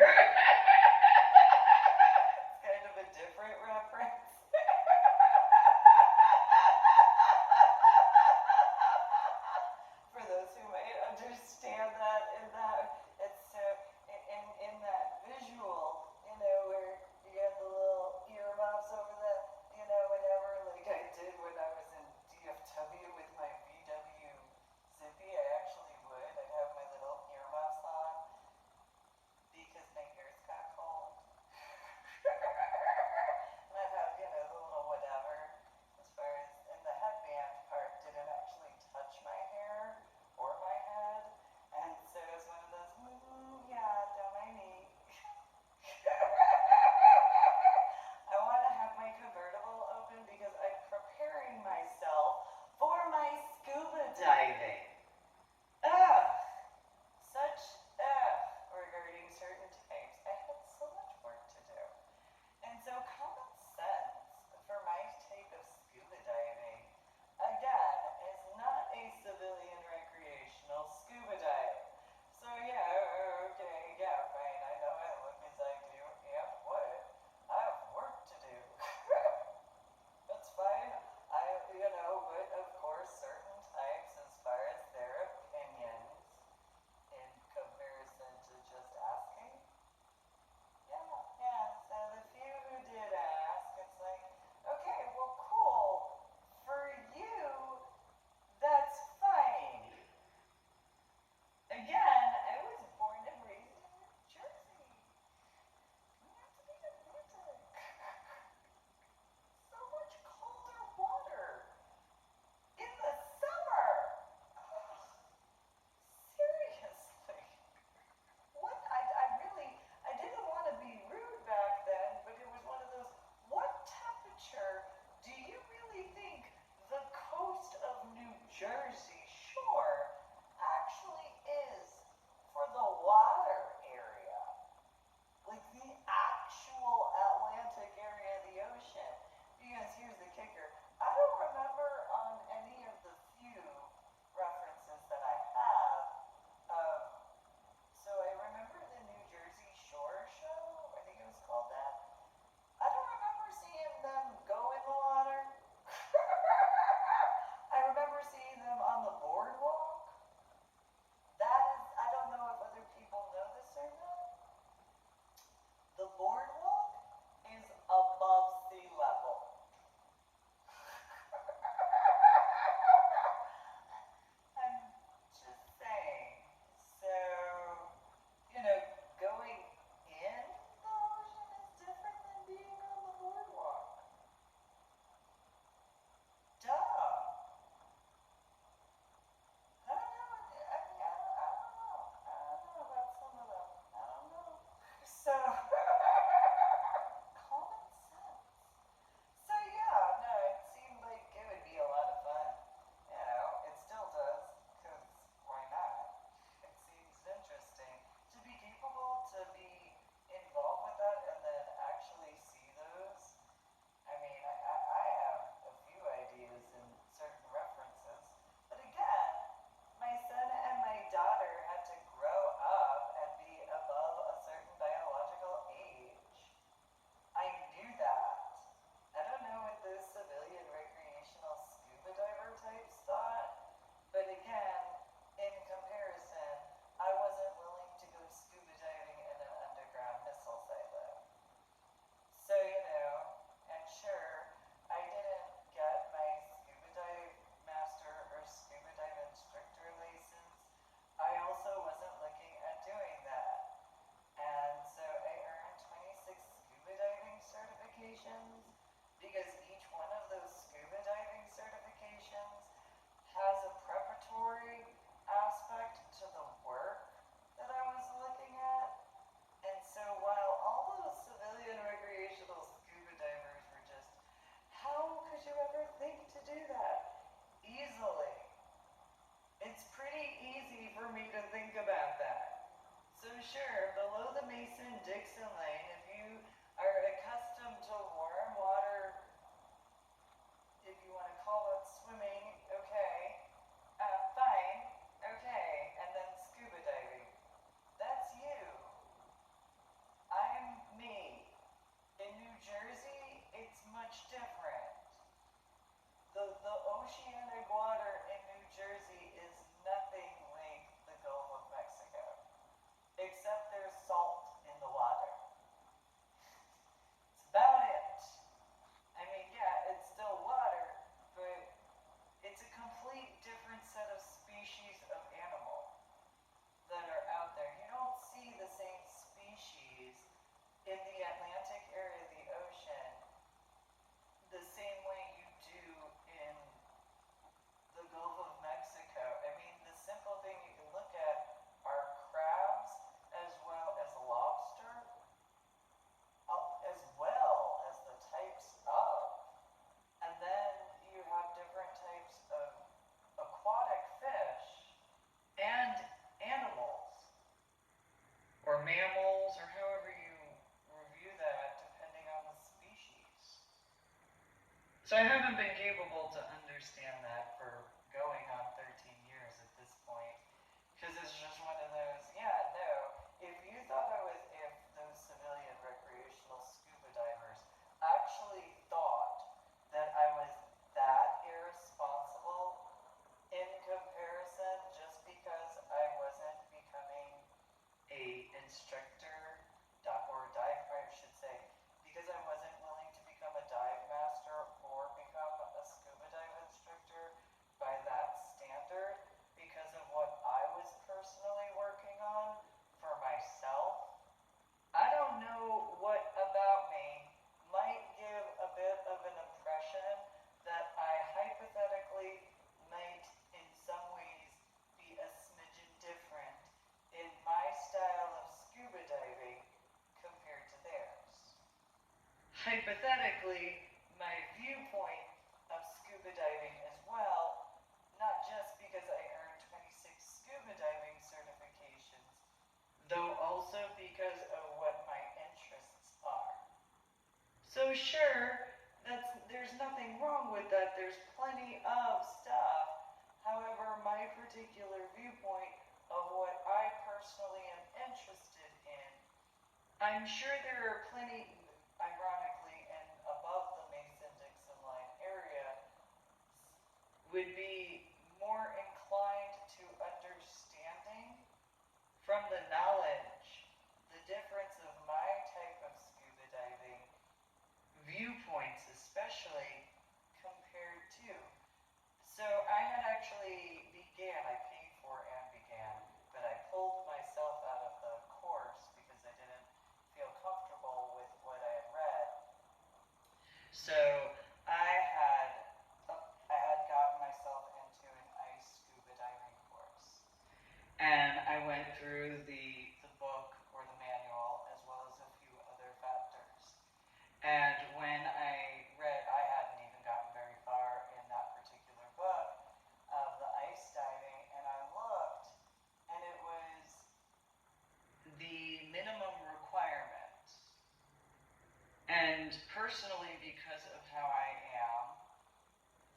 It's kind of a different reference. For those who might understand that in that, it's so in that visual, where you get the little earmuffs over the, whenever, like I did when I was in DFW with my VW Zippy, I actually would. I'd have my little earmuffs on because my ears got cold. And I'd have, the little whatever, as far as, and the headband part didn't actually touch my hair or my head, and so it was one of those, yeah, don't mind me. I want to have my convertible open because I'm preparing myself for my scuba diving. Ugh, regarding certain types. I had so much work to do. And so common sense for my type of scuba diving, again, is not a civilian recreational scuba dive. So yeah, okay, yeah, fine, I know I look as I do, and what? I have work to do. That's fine. But of course, certain types, as far as their opinions, in comparison to just asking. Yeah. So the few who did ask, it's like, okay, well, cool. For you, that's fine. Again, I was born and raised in New Jersey. We have to be Atlantic. So much colder water in the summer. Seriously. What? I didn't want to be rude back then, but it was one of those, what temperature do you really think the coast of New Jersey shore actually is for the water area? Like the actual Atlantic area of the ocean. Because here's the kicker. I don't remember on any of the few references that I have of, so I remember the New Jersey Shore show, I think it was called that. I don't remember seeing them go in the water. I remember seeing them on the boardwalk. That is, I don't know if other people know this or not. The boardwalk is above sea level. I'm just saying. So, going in the ocean is different than being on the boardwalk. Duh. I don't know. I mean, I don't know. I don't know about some of them. I don't know. So, common sense. So yeah, no, it seemed like it would be a lot of fun. It still does, because why not? It seems interesting to be capable to be involved with that and then actually see those. I mean, I have a few ideas and certain references, but again, my son and my daughter had to grow up and be above a certain biological age. I knew that. I don't know what those civilian recreational scuba diver types thought, but again, in comparison, I wasn't willing to go scuba diving in an underground missile silo. So, and sure, I didn't get my scuba dive master or scuba dive instructor license. I also wasn't looking at doing that. And so I earned 26 scuba diving certifications because each one of those scuba diving certifications has a preparatory aspect to the work that I was looking at. And so while all those civilian recreational scuba divers were just, how could you ever think to do that? Easily. It's pretty easy for me to think about that. So sure, below the Mason-Dixon line, if you are accustomed to warm water, if you want to call it swimming, okay, fine, okay, and then scuba diving. That's you. So I haven't been capable to understand that for going on 13 years at this point. Because it's just one of those, yeah, no. If you thought if those civilian recreational scuba divers actually thought that I was that irresponsible in comparison just because I wasn't becoming a instructor or dive, I should say, because I wasn't willing to become a dive master or become a scuba dive instructor by that standard because of what I was personally working on for myself. I don't know what about me might give a bit of an impression that I hypothetically might in some ways be a smidgen different in my style of scuba diving compared to theirs. Hypothetically, my viewpoint of scuba diving as well, not just because I earned 26 scuba diving certifications, though also because of what my interests are. So sure, there's nothing wrong with that. There's plenty of stuff. However, my particular viewpoint of what I personally am interested in, I'm sure there are plenty, ironically, and above the Mason-Dixon line area, would be more inclined to understanding from the knowledge the difference of my type of scuba diving viewpoints, especially compared to. So I had actually I paid for and began, but I pulled myself out of the course because I didn't feel comfortable with what I had read. So I had I had gotten myself into an ice scuba diving course. And I went through the book or the manual as well as a few other factors. And when I read, I hadn't even gotten very far in that particular book of the ice diving, and I looked, and it was the minimum requirement. And personally, because of how I am,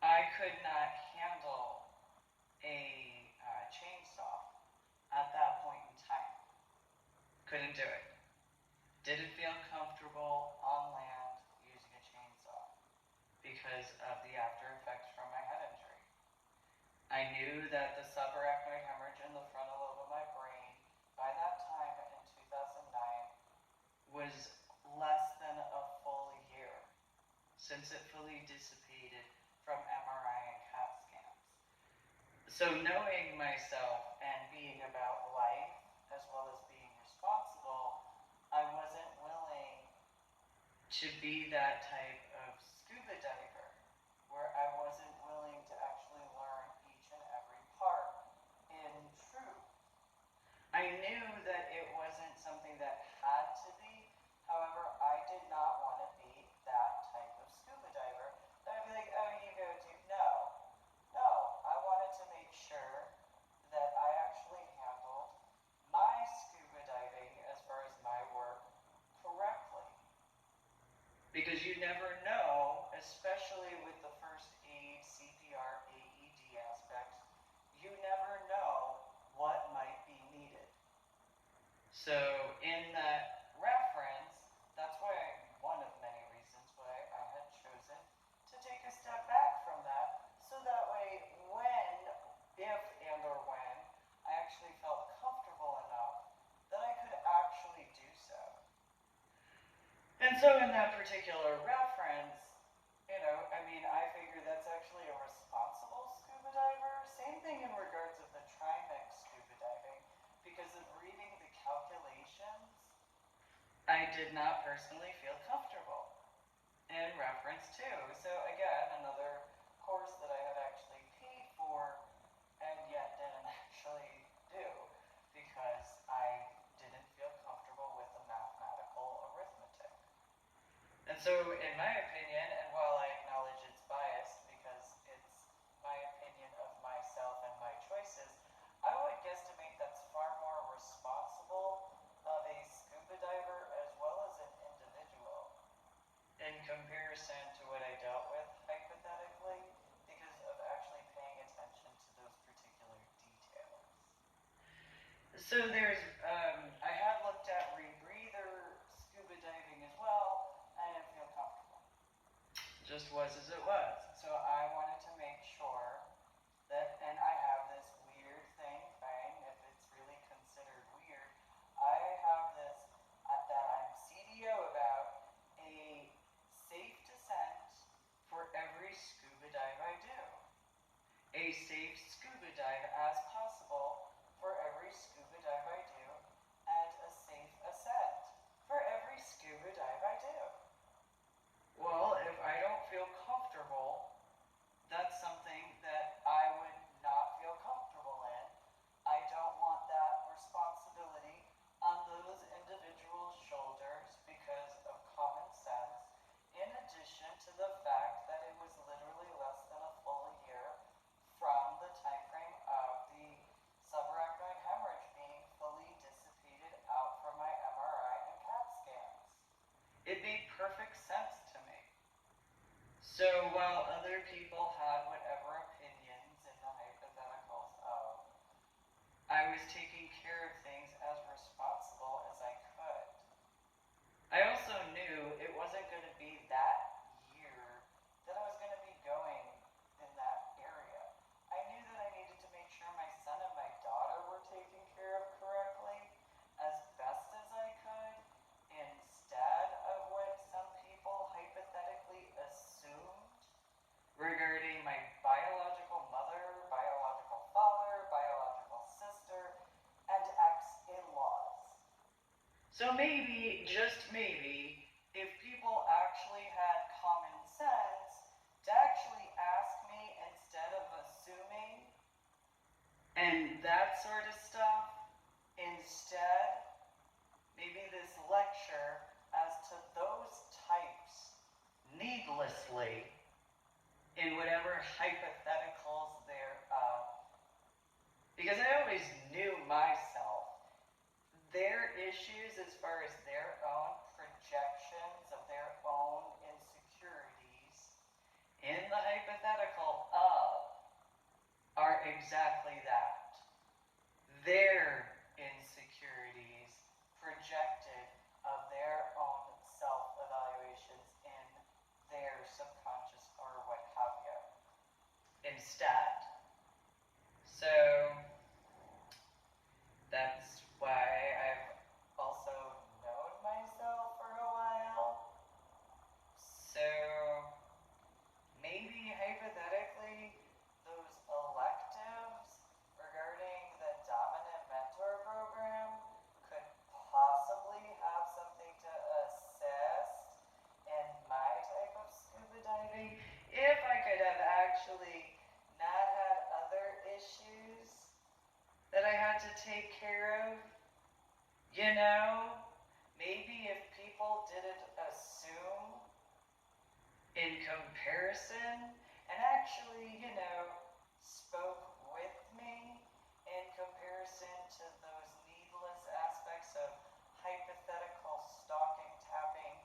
I could not handle a chainsaw at that point in time. Couldn't do it. Didn't feel comfortable on land using a chainsaw because of the after effects from my head injury. I knew that the subarachnoid hemorrhage in the frontal lobe of my brain by that time in 2009 was less than a full year since it fully dissipated from MRI and CAT scans. So knowing myself and being about life as well as being responsible, I wasn't willing to be that type of scuba diver where I wasn't willing to actually learn each and every part in truth. I knew that it wasn't something that had to be. However, I did not want to be that type of scuba diver. That I'd be like, oh, you go do. No, I wanted to make sure that I actually handled my scuba diving as far as my work correctly. Because you never know, especially with the first aid, CPR, AED aspects, you never know what might be needed. So in that reference, that's why one of many reasons why I had chosen to take a step back from that, so that way if and or when, I actually felt comfortable enough that I could actually do so. And so in that particular reference, I figure that's actually a responsible scuba diver. Same thing in regards of the Trimix scuba diving, because of reading the calculations, I did not personally feel comfortable in reference to. So again, another course that I had actually paid for and yet didn't actually do because I didn't feel comfortable with the mathematical arithmetic. And so, in my opinion, and while I acknowledge it's biased because it's my opinion of myself and my choices, I would guesstimate that's far more responsible of a scuba diver as well as an individual in comparison to what I dealt with, hypothetically, So there's, I had looked at rebreather scuba diving as well. I didn't feel comfortable. Just was as it was. So I wanted to make sure that, and I have this weird thing, if it's really considered weird, I have this that I'm CDO about, a safe descent for every scuba dive I do. A safe scuba dive as possible for every scuba dive I do, and a safe ascent for every scuba dive I do. Well, if I don't feel comfortable, that's something that I would not feel comfortable in. I don't want that responsibility on those individual shoulders because of common sense, in addition to the fact that it was literally less than a full year from the time frame of the subarachnoid hemorrhage being fully dissipated out from my MRI and CAT scans. It made perfect sense to me. So while other people had whatever opinions in the hypotheticals of, I was taking care of things as responsible as I could. I also knew it wasn't going to be that year that I was going to be going in that area. I knew that I needed to make sure my son and my daughter were taken care of correctly as best as I could, instead of what some people hypothetically assumed regarding my biological mother, biological father, biological sister, and ex-in-laws. So maybe, just maybe, if people actually had common sense to actually ask me instead of assuming and that sort of stuff, instead, maybe this lecture as to those types needlessly in whatever hypotheticals thereof. Because I always knew myself, their issues as far as their own projections of their own insecurities in the hypothetical of are exactly that. Their insecurities projected of their own self-evaluations in their subconscious or what have you. Instead. So that's why I've also known myself for a while. So maybe hypothetically those electives regarding the dominant mentor program could possibly have something to assist in my type of scuba diving if I could have actually not had other issues that I had to take care of. You know, maybe if people didn't assume in comparison and actually, spoke with me in comparison to those needless aspects of hypothetical stalking, tapping,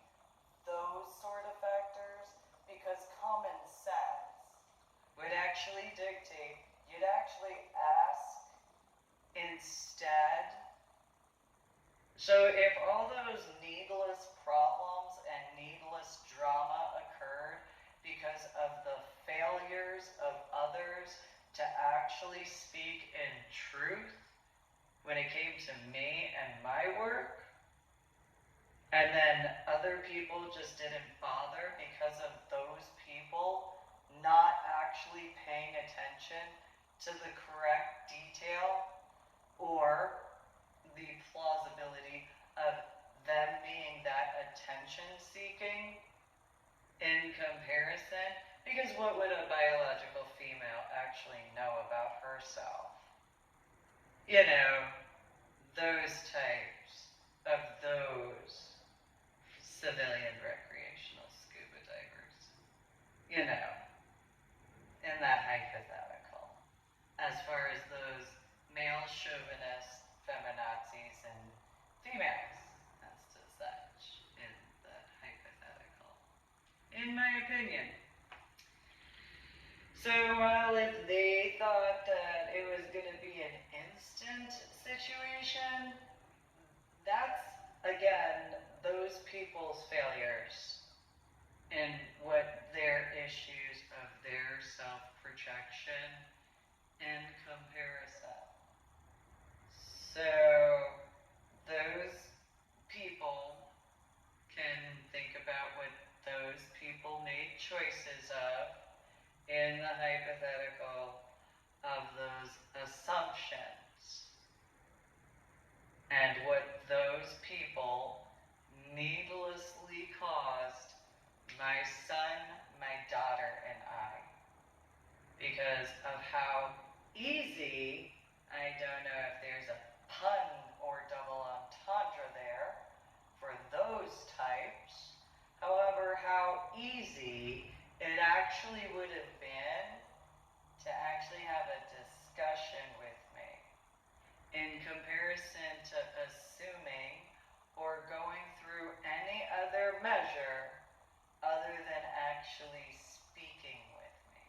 those sort of factors, because common sense would actually dictate you'd actually ask instead. So if all those needless problems and needless drama occurred because of the failures of others to actually speak in truth when it came to me and my work, and then other people just didn't bother because of those people not actually paying attention to the correct detail or the plausibility of them being that attention-seeking in comparison, because what would a biological female actually know about herself? Those types of those civilian recreational scuba divers. In that hypothetical. As far as those male chauvinists, feminazis, and females as to such in the hypothetical. In my opinion. So while if they thought that it was going to be an instant situation, that's, again, those people's failures and what their issues of their self-projection and comparison. So, those people can think about what those people made choices of in the hypothetical of those assumptions and what those people needlessly caused my son, my daughter, and I. Because of how easy, I don't know if there's a pun or double entendre there for those types. However, how easy it actually would have been to actually have a discussion with me in comparison to assuming or going through any other measure other than actually speaking with me.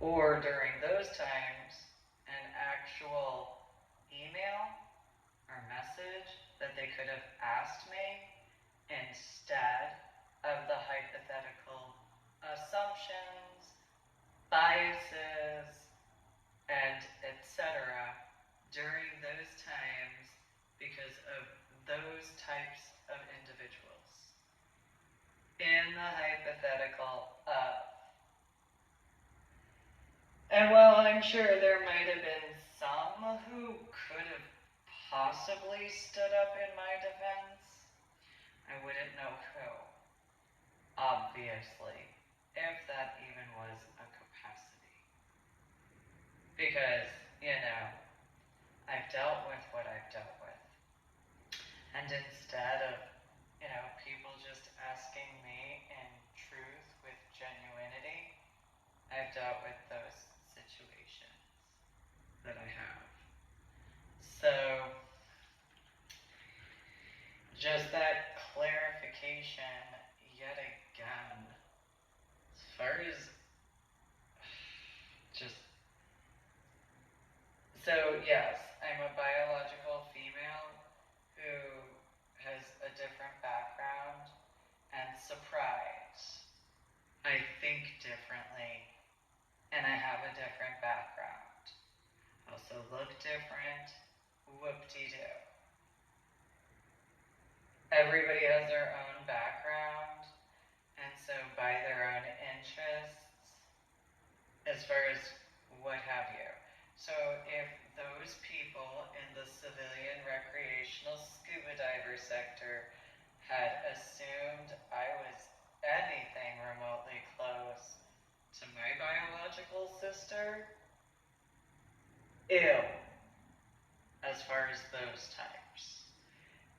Or during those times, an actual email or message that they could have asked me instead of the hypothetical assumptions, biases, and etc. during those times because of those types of individuals. In the hypothetical of. And while I'm sure there might have been some who could have possibly stood up in my defense, I wouldn't know who, obviously, if that even was a capacity. Because, I've dealt with what I've dealt with. And instead of, people just asking me in truth with genuinity, I've dealt with those situations that I have. So, just that clarification yet again, as far as so yes, I'm a biological female who has a different background, and surprise, I think differently, and I have a different background. I also look different, whoop-de-doo. Everybody has their own background, and so by their own interests, as far as what have you. So if those people in the civilian recreational scuba diver sector had assumed I was anything remotely close to my biological sister, ew, as far as those types.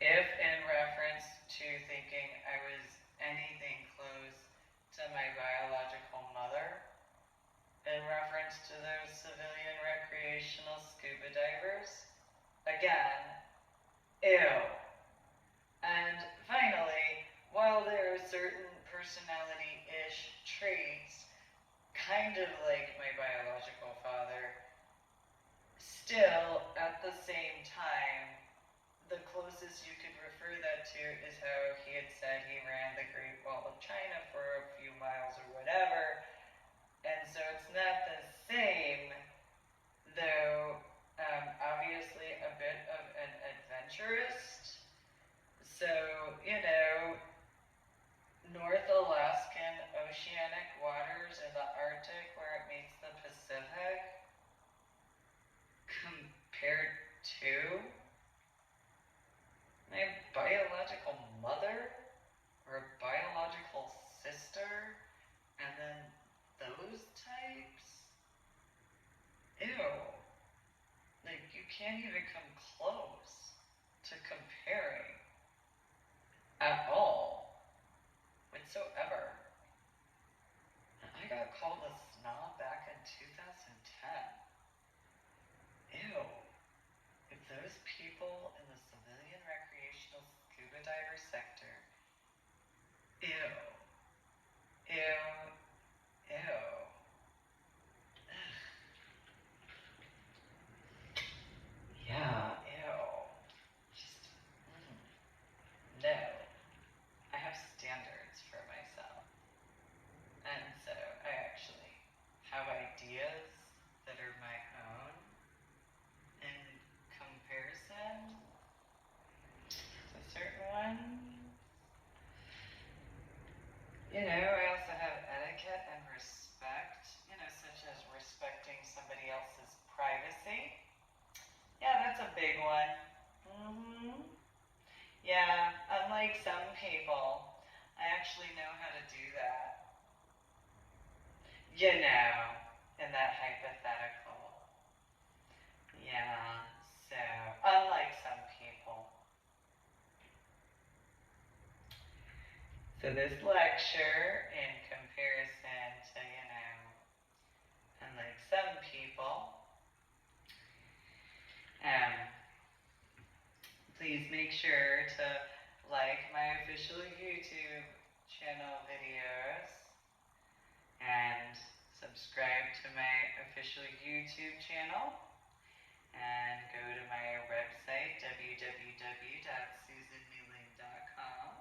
If in reference to thinking I was anything close to my biological mother, in reference to those civilian recreational scuba divers, again, ew. And finally, while there are certain personality-ish traits, kind of like my biological father, still, at the same time, the closest you could refer that to is how he had said he ran the Great Wall of China for a few miles or whatever. And so it's not the same, though obviously a bit of an adventurist. So, North Alaskan oceanic waters in the Arctic where it meets the Pacific, compared to my biological mother or biological sister, and then those types? Ew. Like, you can't even come close to comparing at all, whatsoever. And I got called a snob back in 2010. Ew. If those people in the civilian recreational scuba diver sector, ew. Ew. Ew. privacy. Yeah, that's a big one. Yeah, unlike some people, I actually know how to do that. You know, in that hypothetical. Yeah, so, unlike some people. So this lecture, in comparison to, unlike some people, please make sure to like my official YouTube channel videos and subscribe to my official YouTube channel and go to my website www.susannewling.com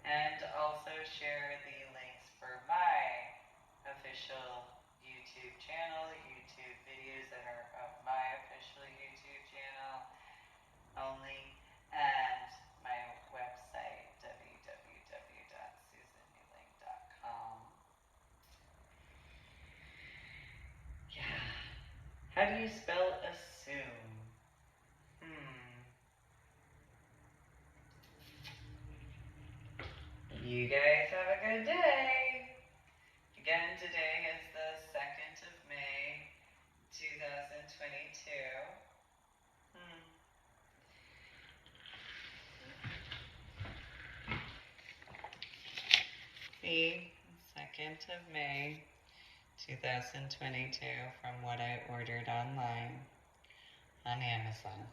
and also share the links for my official YouTube channel, YouTube videos that are of my official YouTube channel only, and my website www.susannewling.com. Yeah. How do you spell assume? You guys have a good day. Again, today is the 2nd of May, 2022. The 2nd of May, 2022, from what I ordered online on Amazon.